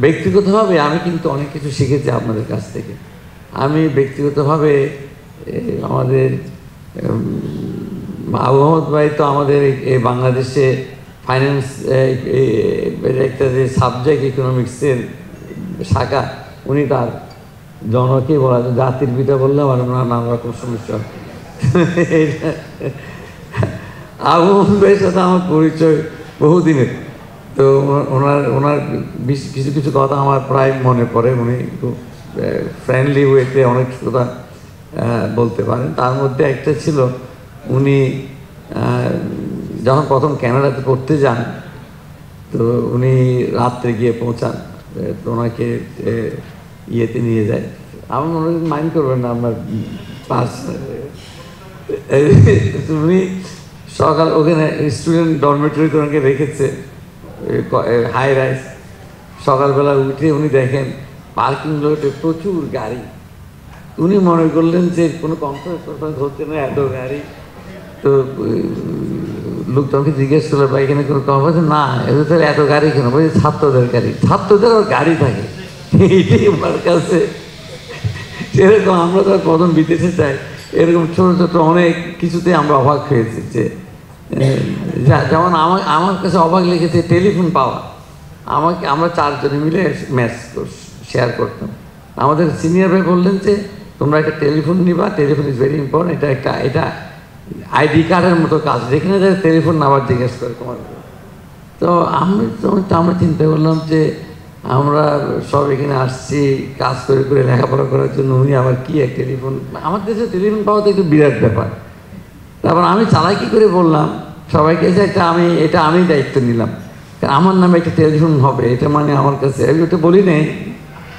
ব্যক্তিগতভাবে আমি কিন্তু অনেক কিছু শিখেছি আপনাদের কাছ থেকে। আমি ব্যক্তিগতভাবে আমাদের আবু আহমদ ভাই তো আমাদের এই বাংলাদেশে ফাইন্যান্স একটা যে সাবজেক্ট ইকোনমিক্সের শাখা, উনি তার জনকে বলা যায় জাতির পিতা বললে আমার নানা রকম সমস্যা। আবু আহমদ ভাইয়ের সাথে আমার পরিচয় বহুদিনের, তো ওনার কিছু কিছু কথা আমার প্রায় মনে পড়ে। উনি খুব ফ্রেন্ডলি ওয়েতে অনেক কথা বলতে পারেন। তার মধ্যে একটা ছিল, উনি যখন প্রথম কানাডাতে পড়তে যান, তো উনি রাত্রে গিয়ে পৌঁছান, তো ওনাকে ইয়েতে নিয়ে যায়। আমার মনে হয় মাইন্ড করবেন না, আমার পাস। উনি সকাল ওখানে স্টুডেন্ট ডরমেটরিতে ওনাকে রেখেছে, হাই রাইস। সকালবেলা উঠে উনি দেখেন পার্কিং লটে প্রচুর গাড়ি। উনি মনে করলেন যে কোনো কনফারেন্স হচ্ছে না, এত গাড়ি। তো লোক তোমাকে জিজ্ঞেস করলো, বা এখানে কোনো কনফারেন্স? না, এদের তাহলে এত গাড়ি কেন? বলছে ছাত্রদের গাড়ি। ছাত্রদের ওর গাড়ি থাকে, এইটাই আমার কাছে। এরকম আমরা তো প্রথম বিদেশে চাই, এরকম ছোটো ছোটো অনেক কিছুতে আমরা অবাক হয়েছি। যে যেমন আমার কাছে অবাক লেগেছে টেলিফোন পাওয়া। আমরা চারজনে মিলে ম্যাচ শেয়ার করতাম। আমাদের সিনিয়র ভাই বললেন যে তোমরা একটা টেলিফোন নিবা, টেলিফোন ইজ ভেরি ইম্পর্টেন্ট, এটা আইডি কার্ডের মতো কাজ, যেখানে যায় টেলিফোন নাম্বার জিজ্ঞেস করে তোমার। তো আমরা চিন্তা করলাম যে আমরা সব এখানে আসছি কাজ করে করে লেখাপড়া করার জন্য, উনি আবার কি এক টেলিফোন। আমার দেশে টেলিফোন পাওয়া তো একটু বিরাট ব্যাপার। তারপর আমি চালাকি করে বললাম সবাইকে যে এটা আমি দায়িত্ব নিলাম, আমার নামে একটা টেলিফোন হবে, এটা মানে আমার কাছে। আমি ওটা বলি নেই,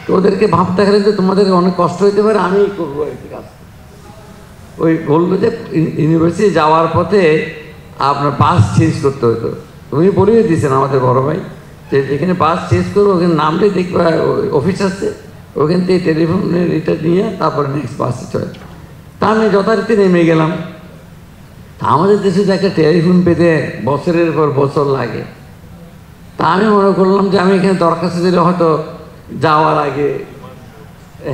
তো ওদেরকে ভাবতে গেলে যে তোমাদের অনেক কষ্ট হতে পারে, আমি করবো আর কি কাজ। ওই বললো যে ইউনিভার্সিটি যাওয়ার পথে আপনার বাস চেঞ্জ করতে হতো। উনি বলিয়ে দিয়েছেন আমাদের বড় ভাই যে এখানে বাস চেঞ্জ করবো, ওখানে নামলে দেখবে অফিস আছে, ওখান থেকে টেলিফোনের এটা নিয়ে তারপরে নেক্সট বাসে চলে। তা আমি যথারীতি নেমে গেলাম। আমাদের দেশে যে একটা টেলিফোন পেতে বছরের পর বছর লাগে, তা আমি মনে করলাম যে আমি এখানে দরখাস্ত দিলে হয়তো যাওয়ার আগে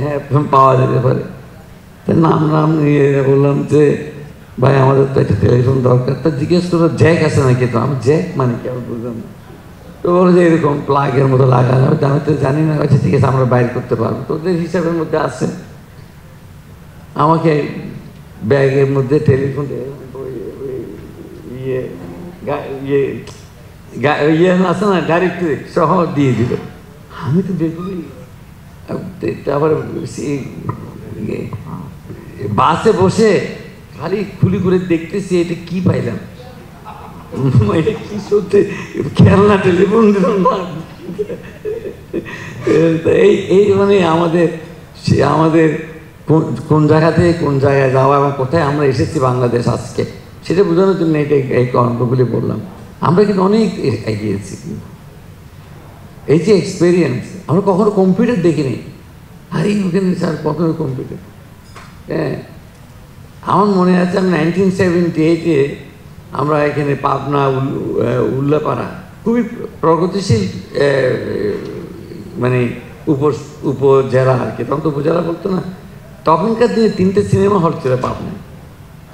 হ্যাঁ পাওয়া যেতে পারে। নাম নিয়ে বললাম যে ভাই আমাদের তো একটা টেলিফোন দরকার। তা জিজ্ঞেস করলো জ্যাক আছে নাকি? তো আমি জ্যাক মানে কি আমি বুঝলাম না। তো বলো যে এরকম প্লাগের মতো লাগানো হবে। আমি তো জানি না। আচ্ছা ঠিক আছে, আমরা বাইর করতে পারবো। তোদের হিসাবের মধ্যে আছে। আমাকে ব্যাগের মধ্যে টেলিফোন ইয়ে আছে না, ডাইরেক্টরি সহ দিয়ে দিল। আমি তো দেখবি তারপরে বাসে বসে খালি খুলি করে দেখতেছি এটা কি পাইলাম, এটা কি সত্যি খেলনা টেলিফোন দিল না। এই মানে আমাদের কোন জায়গা থেকে কোন জায়গায় যাওয়া এবং কোথায় আমরা এসেছি বাংলাদেশ আজকে, সেটা বোঝানোর জন্য এই গল্পগুলি বললাম। আমরা কিন্তু অনেক এগিয়েছি। এই যে এক্সপিরিয়েন্স, আমরা কখনো কম্পিউটার দেখিনি। আরে ওখানে স্যার প্রথমে কম্পিউটার। হ্যাঁ, আমার মনে আছে আমি 1978-এ আমরা এখানে পাবনা উল্লাপাড়া খুবই প্রগতিশীল মানে উপজেলা আর কি, তখন তো উপজেলা বলতো না। তখনকার দিনে 3টে সিনেমা হল ছিল পাবনায়।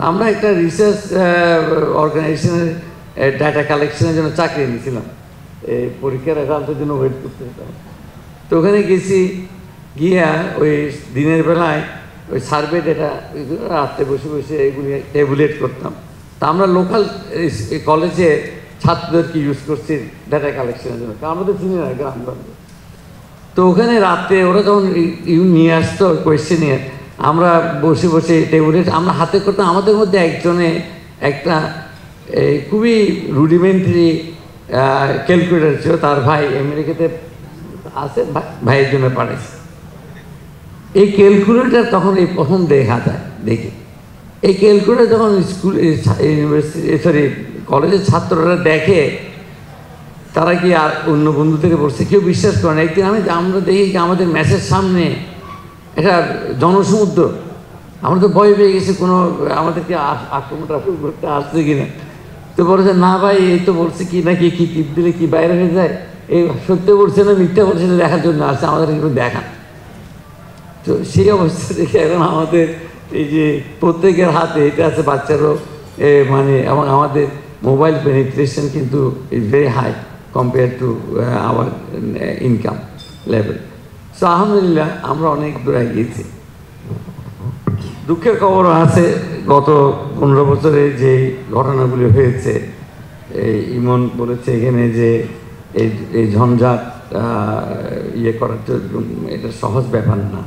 আমরা একটা রিসার্চ অর্গানাইজেশনের ডাটা কালেকশনের জন্য চাকরি নিয়েছিলাম, এই পরীক্ষার রেজাল্টের জন্য ওয়েট করতে হতাম। তো ওখানে গেছি, গিয়া ওই দিনের বেলায় ওই সার্ভে ডেটা রাত্রে বসে বসে এগুলি ট্যাবুলেট করতাম। তা আমরা লোকাল কলেজে ছাত্রদেরকে ইউজ করছি ডেটা কালেকশনের জন্য, কারণ আমাদের চিনি না গ্রামগঞ্জ। তো ওখানে রাত্রে ওরা যখন নিয়ে আসতো কোয়েশ্চেনিয়ার, আমরা বসে বসে ট্যাবুলেট আমরা হাতে করতাম। আমাদের মধ্যে একজনে একটা খুবই রুডিমেন্টারি ক্যালকুলেটার ছিল, তার ভাই আমেরিকাতে আছে, ভাইয়ের জন্য পাঠাইছে। এই ক্যালকুলেটার তখন এই প্রথম দেখা যায়, দেখি এই ক্যালকুলেটার যখন স্কুল ইউনিভার্সিটি কলেজের ছাত্ররা দেখে, তারা কি আর অন্য বন্ধু থেকে পড়ছে, কেউ বিশ্বাস করে না। একদিন আমরা দেখি যে আমাদের ম্যাচের সামনে একটা জনসমুদ্র। আমরা তো ভয় পেয়ে গেছি কোনো আমাদেরকে আক্রমণ করতে আসছে কিনা। তো বলেছে না ভাই, এই তো বলছে কি নাকি কি টিপ দিলে কি বাইরে হয়ে যায়। এই সত্য বলছে না মিথ্যা বলছে না দেখার জন্য আসছে, আমাদের একটু দেখান। তো সেই অবস্থা দেখে এখন আমাদের এই যে প্রত্যেকের হাতে এটা আছে, বাচ্চারও মানে, এবং আমাদের মোবাইল পেনিট্রেশন কিন্তু is very high compare to our income level. So আলহামদুলিল্লাহ আমরা অনেক দূর এগিয়েছি। দুঃখের খবরও আছে, গত 15 বছরে যে ঘটনাগুলি হয়েছে, ইমন বলেছে এখানে যে এই ঝঞ্ঝাট ইয়ে করার জন্য এটা সহজ ব্যাপার না।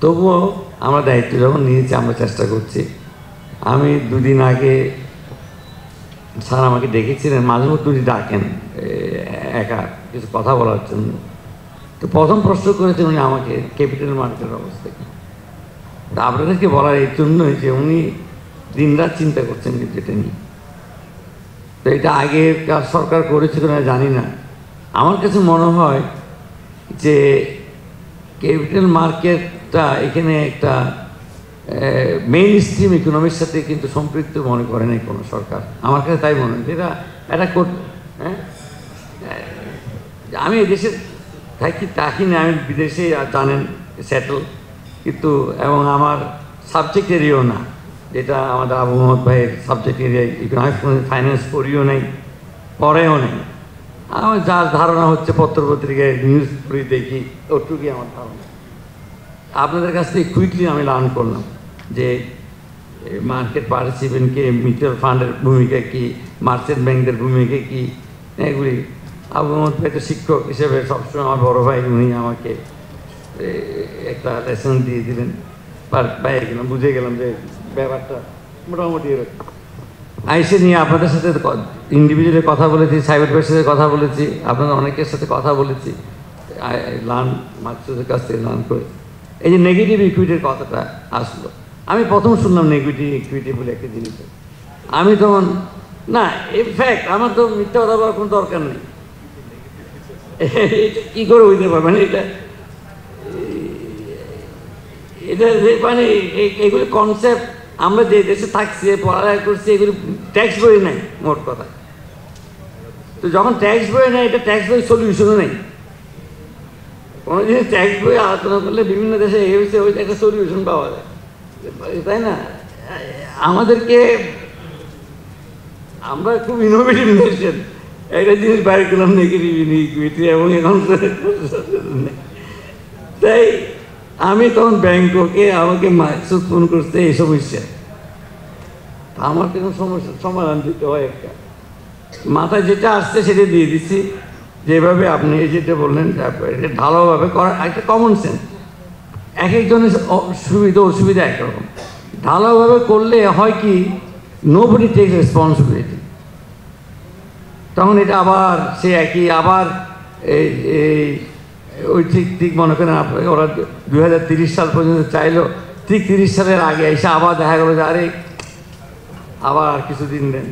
তবুও আমরা দায়িত্ব যখন নিয়েছি আমরা চেষ্টা করছি। আমি 2 দিন আগে স্যার আমাকে ডেকেছিলেন, মাঝে মধ্যে উনি ডাকেন একা কিছু কথা বলার জন্য। তো প্রথম প্রশ্ন করেছেন উনি আমাকে ক্যাপিটাল মার্কেটের অবস্থা কি। তা আপনাদেরকে বলার এই জন্যই যে উনি দিনরাত চিন্তা করছেন কিন্তু এটা নিয়ে। তো এটা আগেকার সরকার করেছিল না জানি না, আমার কাছে মনে হয় যে ক্যাপিটাল মার্কেটটা এখানে একটা মেইন স্ট্রিম ইকোনমির সাথে কিন্তু সম্পৃক্ত মনে করে নাই কোনো সরকার, আমার কাছে তাই মনে হয়। যেটা এটা হ্যাঁ, আমি দেশে থাকি না, আমি বিদেশে জানেন সেটেল, কিন্তু এবং আমার সাবজেক্ট এরিয়াও না, যেটা আমাদের আবু মোহাম্মদ ভাইয়ের সাবজেক্ট এরিয়া ইকোনমিক্স ফাইন্যান্স পড়িও নেই, পড়েও নেই। আমার যার ধারণা হচ্ছে পত্রপত্রিকায় নিউজ পড়ি দেখি, ওটুকুই আমার ধারণা। আপনাদের কাছ থেকে কুইকলি আমি লার্ন করলাম যে মার্কেট পার্টিসিপেন্টকে, মিউচুয়াল ফান্ডের ভূমিকা কী, মার্চেন্ট ব্যাংকদের ভূমিকা কী, এগুলি। আবু মোহাম্মদ ভাই তো শিক্ষক হিসেবে সবসময় আমার বড় ভাই, উনি আমাকে একটা লেসন দিয়ে দিলেন, পাই গেলাম, বুঝে গেলাম যে ব্যাপারটা মোটামুটি এরকম। আইসে নিয়ে আপনাদের সাথে ইন্ডিভিজুয়ালি কথা বলেছি, সাইবার ভাইয়ের সাথে কথা বলেছি, আপনাদের অনেকের সাথে কথা বলেছি, লার্ন মাকসুদের কাছ থেকে লার্ন করে। এই যে নেগেটিভ ইকুইটির কথাটা আসলো, আমি প্রথম শুনলাম নেগেটিভ ইকুইটি বলে একটা জিনিস। আমি তখন না, ইনফ্যাক্ট আমার তো মিথ্যা কথা বলার কোনো দরকার নেই। এটা কী করে হইতে পারে, মানে এটা মানে এগুলি কনসেপ্ট আমরা যে দেশে থাকছি, পড়ালেখা করছি, এগুলি ট্যাক্স বই নেই মোট কথা। তো যখন ট্যাক্স বই নেই, এটা ট্যাক্স বই সলিউশনও নেই। কোনো জিনিস ট্যাক্স বই আলোচনা করলে বিভিন্ন দেশে এই হয়েছে ওই একটা সলিউশন পাওয়া যায়, তাই না? আমাদেরকে, আমরা খুব ইনোভেটিভ নেশন, একটা জিনিস বাইর করলাম নেগেটিভ ইকুইটি, এবং এখন তাই আমি তখন ব্যাংককে আমাকে মাকসুদ ফোন করতে এই সমস্যা, আমার কোনো সমস্যার সমাধান দিতে হয়। একটা মাথায় যেটা আসছে সেটা দিয়ে দিচ্ছি, যেভাবে আপনি যেটা বললেন এটা ঢালাওভাবে করা একটা কমন সেন্স। এক একজনের সুবিধা অসুবিধা একরকম, ঢালাওভাবে করলে হয় কি, নোবডি টেকস রেসপন্সিবিলিটি। তখন এটা আবার সে একই আবার এই ওই ঠিক মনে করেন আপনাকে ওরা 2030 সাল পর্যন্ত চাইলো, ঠিক 30 সালের আগে এসে আবার দেখা গেলো যে আরে আবার কিছুদিন দেন।